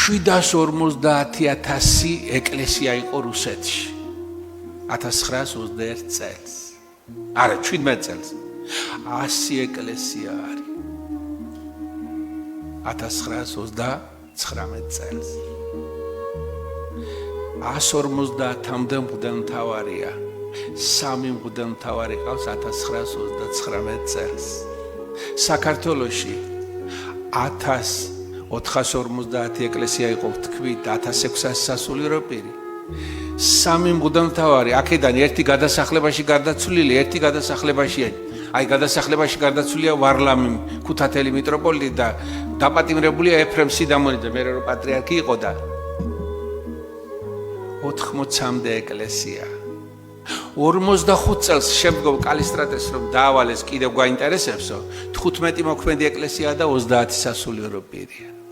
750.000 ეკლესია იყო რუსეთში 1921 წელს. არა, 17 წელს. 100 ეკლესია არის 1929 წელს. 150-მდე მღვდელმთავარია. 3 მღვდელმთავარი ყავს 1929 წელს. საქართველოში 1450 ეკლესია იყო თქვით 1600 სასულიერო პირი. 3 მღვდელმთავარი, აქედან ერთი გადასახლებაში გარდაცვლილი, ერთი გადასახლებაშია. აი გადასახლებაში გარდაცვლილია ვარლამი ქუთათელი მიტროპოლიტი და დაპატიმრებულია ეფრემ სიდამონიძე, მე რო პატრიარქი იყო და 80-მდე ეკლესია. 45 წელს შემდგომ კალისტრატეს რომ დაავალეს კიდევ გვაინტერესებსო, 15 მოქმედი ეკლესია და 30 სასულიერო პირია.